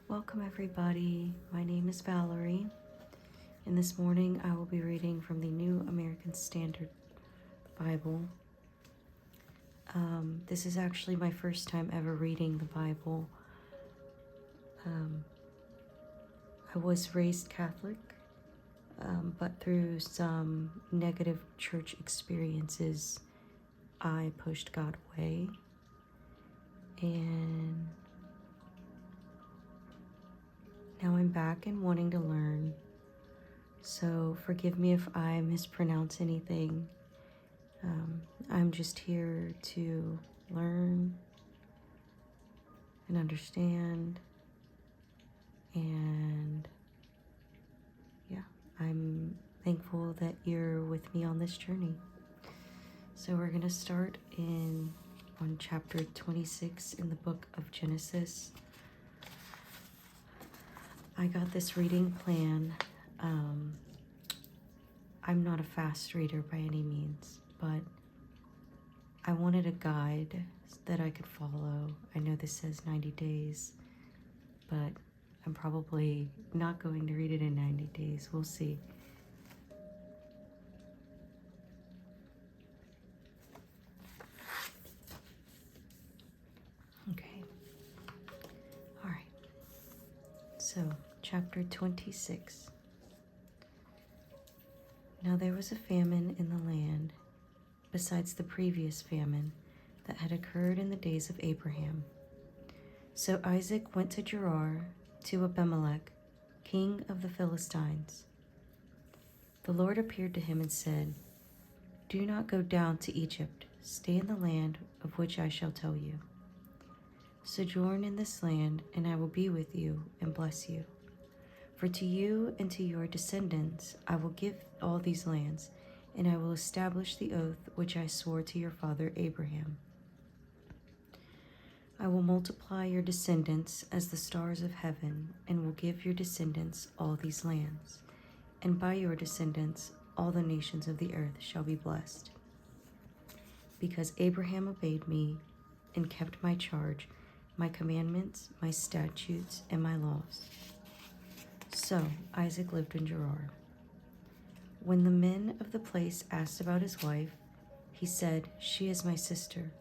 Welcome everybody. My name is Valerie, and this morning I will be reading from the New American Standard Bible. This is actually my first time ever reading the Bible. I was raised Catholic, but through some negative church experiences, I pushed God away, and now I'm back and wanting to learn. So forgive me if I mispronounce anything. I'm just here to learn and understand. And yeah, I'm thankful that you're with me on this journey. So we're going to start on chapter 26 in the book of Genesis. I got this reading plan. I'm not a fast reader by any means, but I wanted a guide that I could follow. I know this says 90 days, but I'm probably not going to read it in 90 days. We'll see. Okay. All right. So, chapter 26. Now there was a famine in the land, besides the previous famine that had occurred in the days of Abraham. So Isaac went to Gerar, to Abimelech, king of the Philistines. The Lord appeared to him and said, "Do not go down to Egypt. Stay in the land of which I shall tell you. Sojourn in this land, and I will be with you and bless you. For to you and to your descendants I will give all these lands, and I will establish the oath which I swore to your father Abraham. I will multiply your descendants as the stars of heaven, and will give your descendants all these lands. And by your descendants all the nations of the earth shall be blessed. Because Abraham obeyed me and kept my charge, my commandments, my statutes, and my laws." So Isaac lived in Gerar. When the men of the place asked about his wife, he said, "She is my sister,"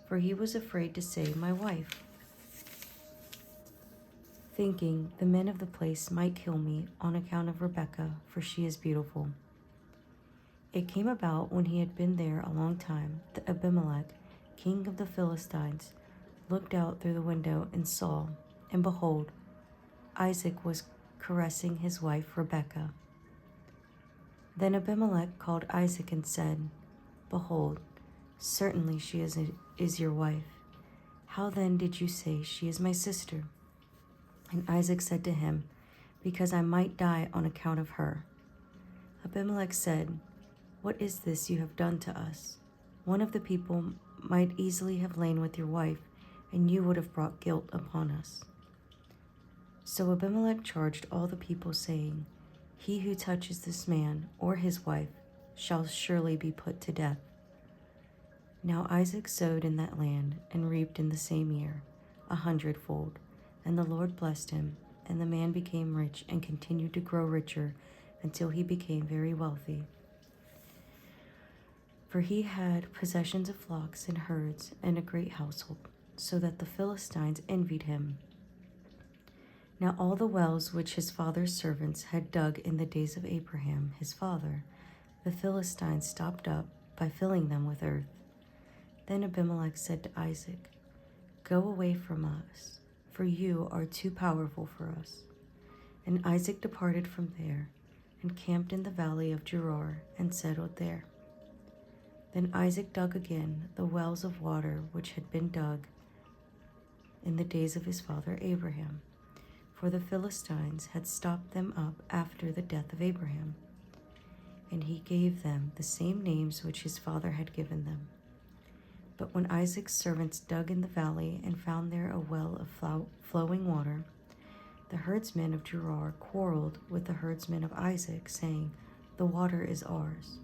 for he was afraid to say, "my wife," thinking the men of the place might kill me on account of Rebekah, for she is beautiful. It came about when he had been there a long time that Abimelech, king of the Philistines, looked out through the window and saw, and behold, Isaac was caressing his wife Rebekah. Then Abimelech called Isaac and said, "Behold, certainly she is your wife. How then did you say, 'She is my sister'?" And Isaac said to him, "Because I might die on account of her." Abimelech said, "What is this you have done to us? One of the people might easily have lain with your wife, and you would have brought guilt upon us." So Abimelech charged all the people, saying, "He who touches this man or his wife shall surely be put to death." Now Isaac sowed in that land and reaped in the same year 100-fold, and the Lord blessed him, and the man became rich and continued to grow richer until he became very wealthy. For he had possessions of flocks and herds and a great household, so that the Philistines envied him. Now all the wells which his father's servants had dug in the days of Abraham his father, the Philistines stopped up by filling them with earth. Then Abimelech said to Isaac, "Go away from us, for you are too powerful for us." And Isaac departed from there, and camped in the valley of Gerar, and settled there. Then Isaac dug again the wells of water which had been dug in the days of his father Abraham, for the Philistines had stopped them up after the death of Abraham. And he gave them the same names which his father had given them. But when Isaac's servants dug in the valley and found there a well of flowing water, the herdsmen of Gerar quarreled with the herdsmen of Isaac, saying, "The water is ours."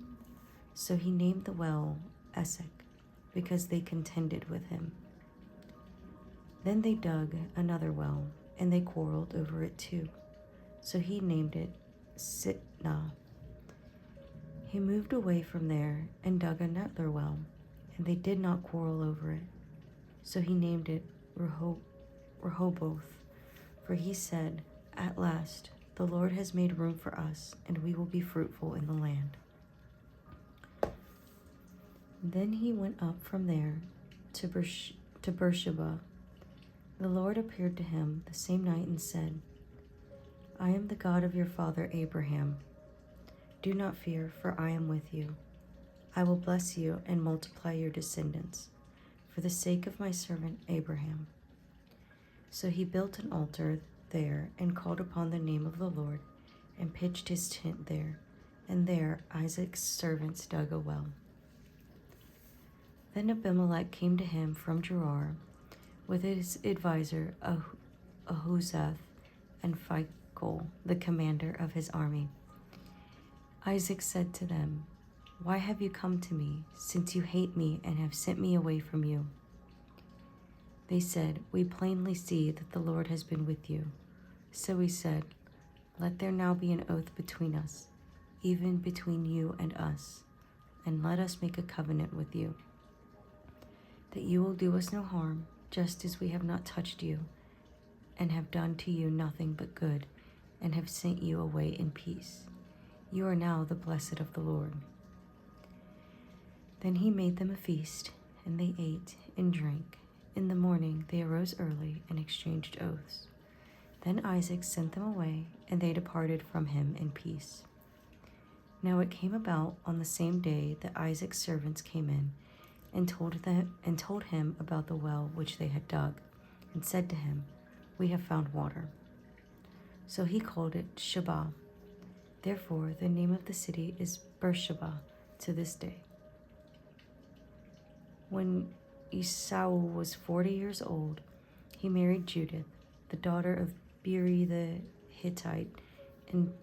So he named the well Esek, because they contended with him. Then they dug another well, and they quarreled over it too. So he named it Sitnah. He moved away from there and dug another well, and they did not quarrel over it. So he named it Rehoboth, for he said, "At last, the Lord has made room for us, and we will be fruitful in the land." Then he went up from there to Beersheba. The Lord appeared to him the same night and said, "I am the God of your father Abraham. Do not fear, for I am with you. I will bless you and multiply your descendants, for the sake of my servant Abraham." So he built an altar there and called upon the name of the Lord and pitched his tent there, and there Isaac's servants dug a well. Then Abimelech came to him from Gerar with his advisor Ahuzath and Phicol, the commander of his army. Isaac said to them, "Why have you come to me, since you hate me and have sent me away from you?" They said, "We plainly see that the Lord has been with you." So he said, "Let there now be an oath between us, even between you and us, and let us make a covenant with you, that you will do us no harm, just as we have not touched you, and have done to you nothing but good, and have sent you away in peace. You are now the blessed of the Lord." Then he made them a feast, and they ate and drank. In the morning they arose early and exchanged oaths. Then Isaac sent them away, and they departed from him in peace. Now it came about on the same day that Isaac's servants came in and told him about the well which they had dug, and said to him, "We have found water." So he called it Sheba. Therefore the name of the city is Beersheba to this day. When Esau was 40 years old, he married Judith, the daughter of Beeri the Hittite, and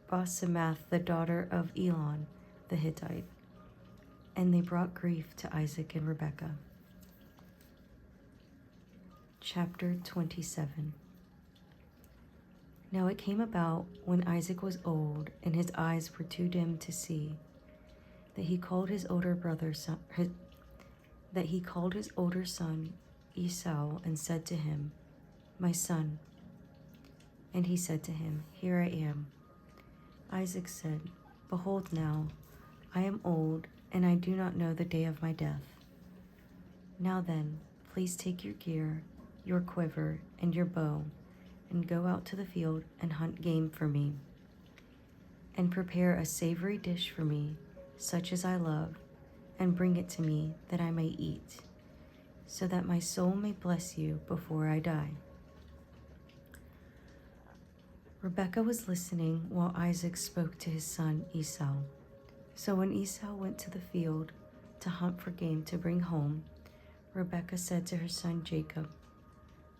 Basemath, the daughter of Elon the Hittite. And they brought grief to Isaac and Rebekah. Chapter 27. Now it came about when Isaac was old and his eyes were too dim to see, that he called his older son Esau and said to him, "My son." And he said to him, "Here I am." Isaac said, "Behold now, I am old, and I do not know the day of my death. Now then, please take your gear, your quiver, and your bow, and go out to the field and hunt game for me, and prepare a savory dish for me, such as I love, and bring it to me that I may eat, so that my soul may bless you before I die." Rebekah was listening while Isaac spoke to his son Esau. So when Esau went to the field to hunt for game to bring home, Rebekah said to her son Jacob,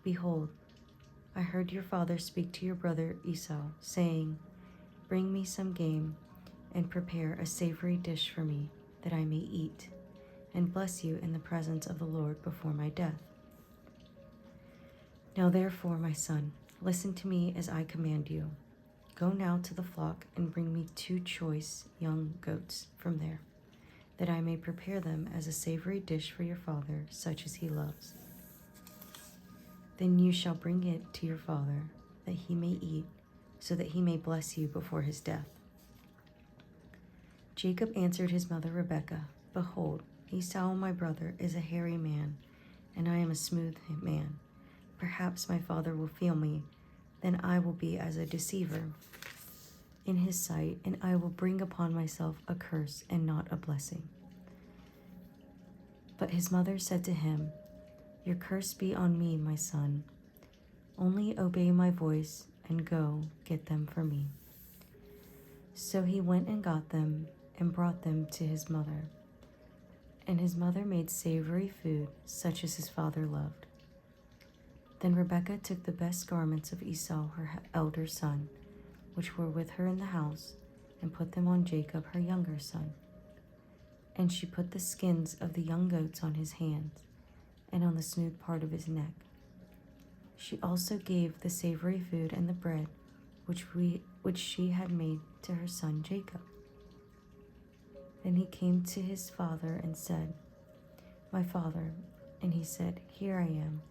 "Behold, I heard your father speak to your brother Esau, saying, 'Bring me some game and prepare a savory dish for me, that I may eat, and bless you in the presence of the Lord before my death.' Now therefore, my son, listen to me as I command you. Go now to the flock and bring me 2 choice young goats from there, that I may prepare them as a savory dish for your father, such as he loves. Then you shall bring it to your father, that he may eat, so that he may bless you before his death." Jacob answered his mother Rebekah, "Behold, Esau my brother is a hairy man, and I am a smooth man. Perhaps my father will feel me, then I will be as a deceiver in his sight, and I will bring upon myself a curse and not a blessing." But his mother said to him, "Your curse be on me, my son. Only obey my voice and go get them for me." So he went and got them and brought them to his mother. And his mother made savory food, such as his father loved. Then Rebekah took the best garments of Esau, her elder son, which were with her in the house, and put them on Jacob, her younger son. And she put the skins of the young goats on his hands, and on the smooth part of his neck. She also gave the savory food and the bread which she had made to her son Jacob. Then he came to his father and said, "My father." And he said, "Here I am.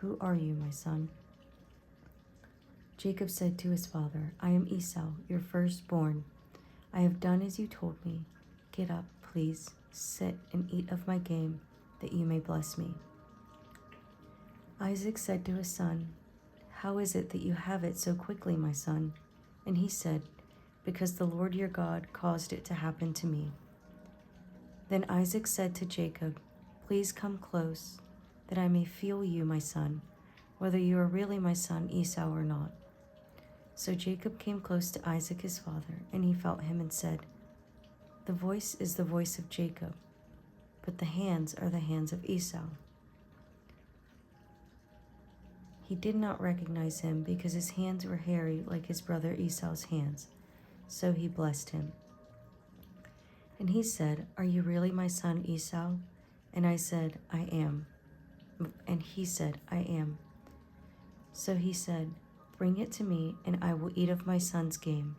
Who are you, my son?" Jacob said to his father, "I am Esau, your firstborn. I have done as you told me. Get up, please, sit and eat of my game, that you may bless me." Isaac said to his son, "How is it that you have it so quickly, my son?" And he said, "Because the Lord your God caused it to happen to me." Then Isaac said to Jacob, "Please come close, that I may feel you, my son, whether you are really my son Esau or not." So Jacob came close to Isaac his father, and he felt him and said, "The voice is the voice of Jacob, but the hands are the hands of Esau." He did not recognize him because his hands were hairy like his brother Esau's hands, so he blessed him. And he said, "Are you really my son Esau?" And I said, "I am." And he said, "I am." So he said, "Bring it to me, and I will eat of my son's game,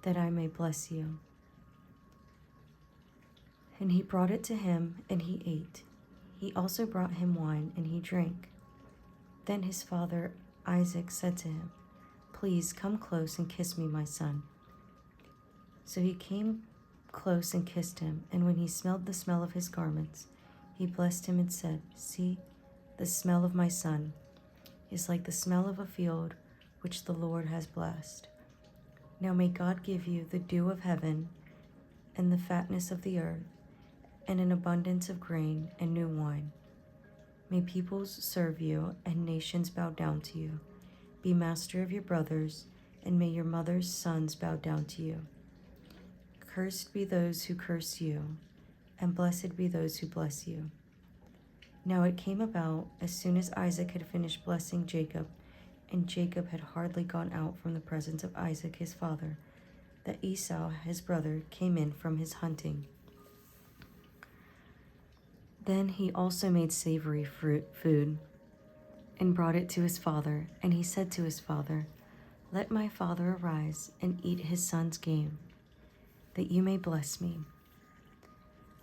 that I may bless you." And he brought it to him, and he ate. He also brought him wine, and he drank. Then his father Isaac said to him, "Please come close and kiss me, my son." So he came close and kissed him, and when he smelled the smell of his garments, he blessed him and said, "See, the smell of my son is like the smell of a field which the Lord has blessed. Now may God give you the dew of heaven and the fatness of the earth and an abundance of grain and new wine. May peoples serve you and nations bow down to you. Be master of your brothers, and may your mother's sons bow down to you. Cursed be those who curse you, and blessed be those who bless you." Now it came about, as soon as Isaac had finished blessing Jacob, and Jacob had hardly gone out from the presence of Isaac his father, that Esau his brother came in from his hunting. Then he also made savory food and brought it to his father, and he said to his father, "Let my father arise and eat his son's game, that you may bless me."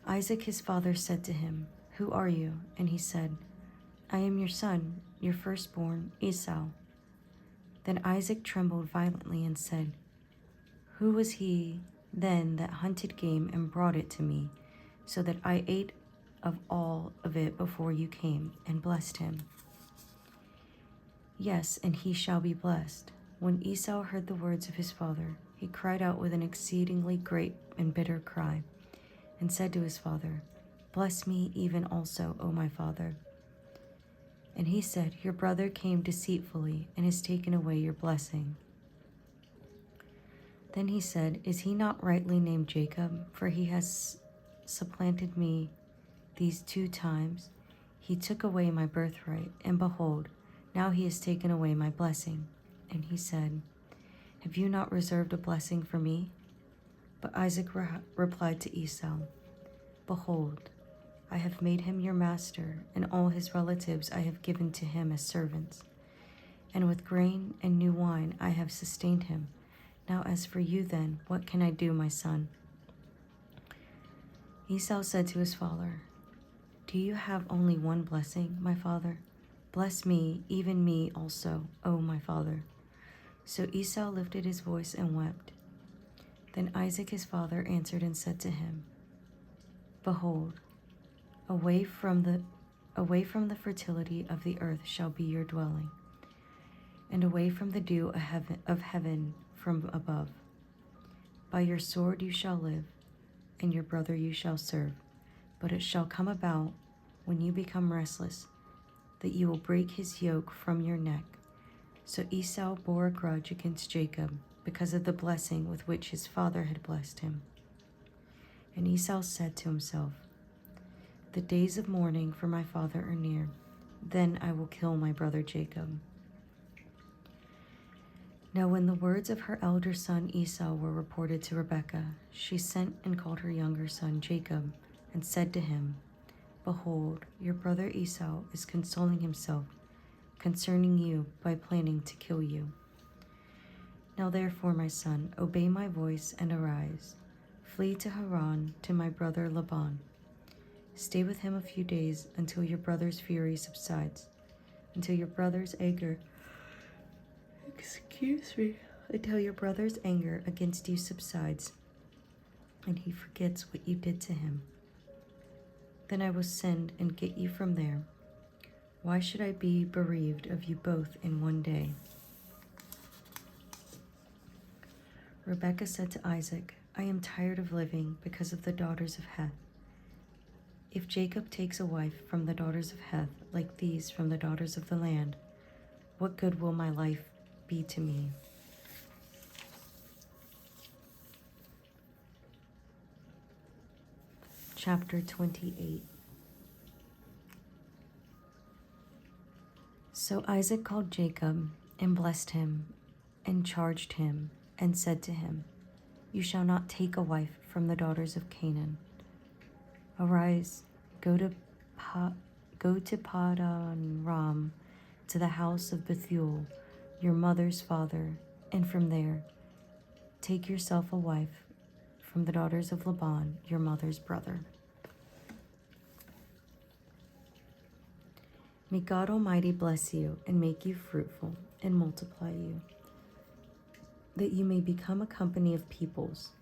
Isaac his father said to him, "Who are you?" And he said, "I am your son, your firstborn, Esau." Then Isaac trembled violently and said, "Who was he then that hunted game and brought it to me, so that I ate of all of it before you came, and blessed him? Yes, and he shall be blessed." When Esau heard the words of his father, he cried out with an exceedingly great and bitter cry, and said to his father, "Bless me even also, O my father." And he said, "Your brother came deceitfully and has taken away your blessing." Then he said, "Is he not rightly named Jacob? For he has supplanted me these 2 times. He took away my birthright, and behold, now he has taken away my blessing." And he said, "Have you not reserved a blessing for me?" But Isaac replied to Esau, "Behold, I have made him your master, and all his relatives I have given to him as servants. And with grain and new wine I have sustained him. Now as for you then, what can I do, my son?" Esau said to his father, "Do you have only one blessing, my father? Bless me, even me also, O my father." So Esau lifted his voice and wept. Then Isaac his father answered and said to him, "Behold, away from the fertility of the earth shall be your dwelling, and away from the dew of heaven from above. By your sword you shall live, and your brother you shall serve. But it shall come about, when you become restless, that you will break his yoke from your neck." So Esau bore a grudge against Jacob because of the blessing with which his father had blessed him. And Esau said to himself, "The days of mourning for my father are near. Then I will kill my brother Jacob." Now when the words of her elder son Esau were reported to Rebekah, she sent and called her younger son Jacob, and said to him, Behold, your brother Esau is consoling himself concerning you by planning to kill you. Now therefore, my son, obey my voice and arise. Flee to Haran to my brother Laban. Stay with him a few days until your brother's fury subsides, until your brother's anger, until your brother's anger against you subsides, and he forgets what you did to him. Then I will send and get you from there. Why should I be bereaved of you both in one day? Rebekah said to Isaac, I am tired of living because of the daughters of Heth. If Jacob takes a wife from the daughters of Heth, like these from the daughters of the land, what good will my life be to me? Chapter 28. So Isaac called Jacob and blessed him and charged him and said to him, You shall not take a wife from the daughters of Canaan. Arise, go to Padan Ram, to the house of Bethuel, your mother's father, and from there take yourself a wife from the daughters of Laban, your mother's brother. May God Almighty bless you and make you fruitful and multiply you, that you may become a company of peoples.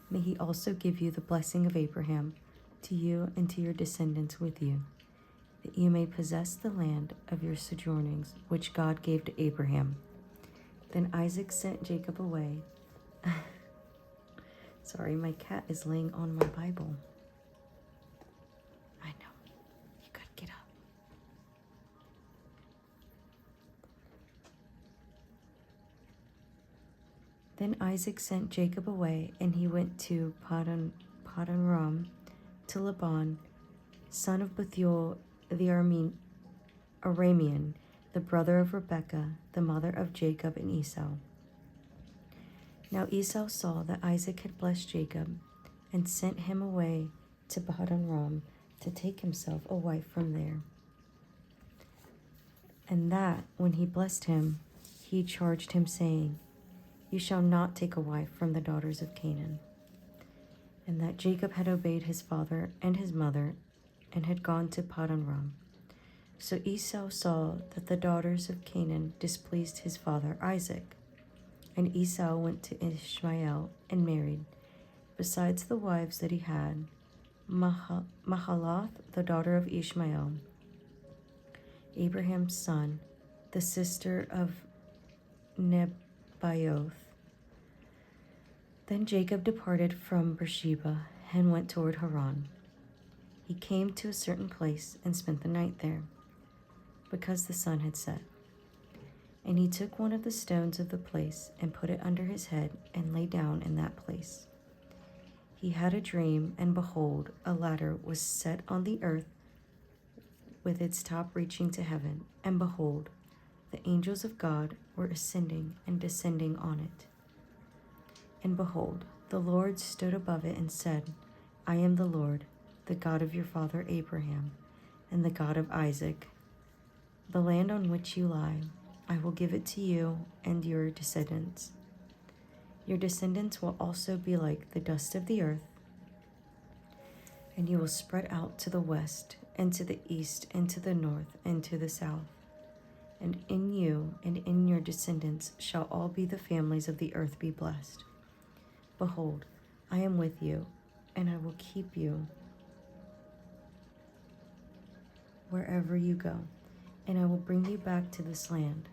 May he also give you the blessing of Abraham to you and to your descendants with you, that you may possess the land of your sojournings, which God gave to Abraham. Then Isaac sent Jacob away. Sorry, my cat is laying on my Bible. I know. You gotta get up. Then Isaac sent Jacob away, and he went to Padan Ram, to Laban, son of Bethuel the Aramean, the brother of Rebekah, the mother of Jacob and Esau. Now Esau saw that Isaac had blessed Jacob, and sent him away to Padan Ram to take himself a wife from there. And that, when he blessed him, he charged him, saying, You shall not take a wife from the daughters of Canaan. And that Jacob had obeyed his father and his mother, and had gone to Padan Ram. So Esau saw that the daughters of Canaan displeased his father Isaac. And Esau went to Ishmael and married, besides the wives that he had, Mahalath, the daughter of Ishmael, Abraham's son, the sister of Nebaioth. Then Jacob departed from Beersheba and went toward Haran. He came to a certain place and spent the night there, because the sun had set. And he took one of the stones of the place and put it under his head and lay down in that place. He had a dream, and behold, a ladder was set on the earth with its top reaching to heaven, and behold, the angels of God were ascending and descending on it. And behold, the Lord stood above it and said, I am the Lord, the God of your father Abraham, and the God of Isaac. The land on which you lie, I will give it to you and your descendants. Your descendants will also be like the dust of the earth, and you will spread out to the west, and to the east, and to the north, and to the south. And in you and in your descendants shall all be the families of the earth be blessed. Behold, I am with you, and I will keep you wherever you go, and I will bring you back to this land.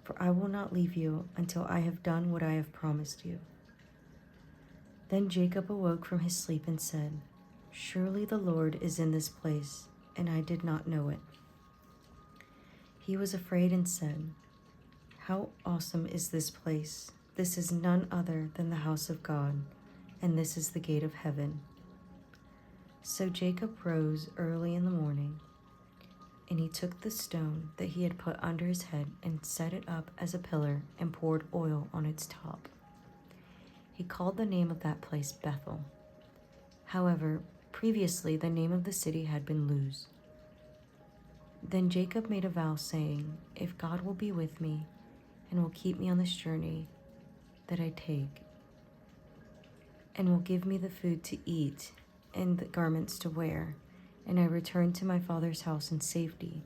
For I will not leave you until I have done what I have promised you. Then Jacob awoke from his sleep and said, Surely the Lord is in this place, and I did not know it. He was afraid and said, How awesome is this place! This is none other than the house of God, and this is the gate of heaven. So Jacob rose early in the morning, and he took the stone that he had put under his head and set it up as a pillar and poured oil on its top. He called the name of that place Bethel. However, Previously, the name of the city had been Luz. Then Jacob made a vow, saying, "If God will be with me and will keep me on this journey that I take, and will give me the food to eat and the garments to wear, and I return to my father's house in safety,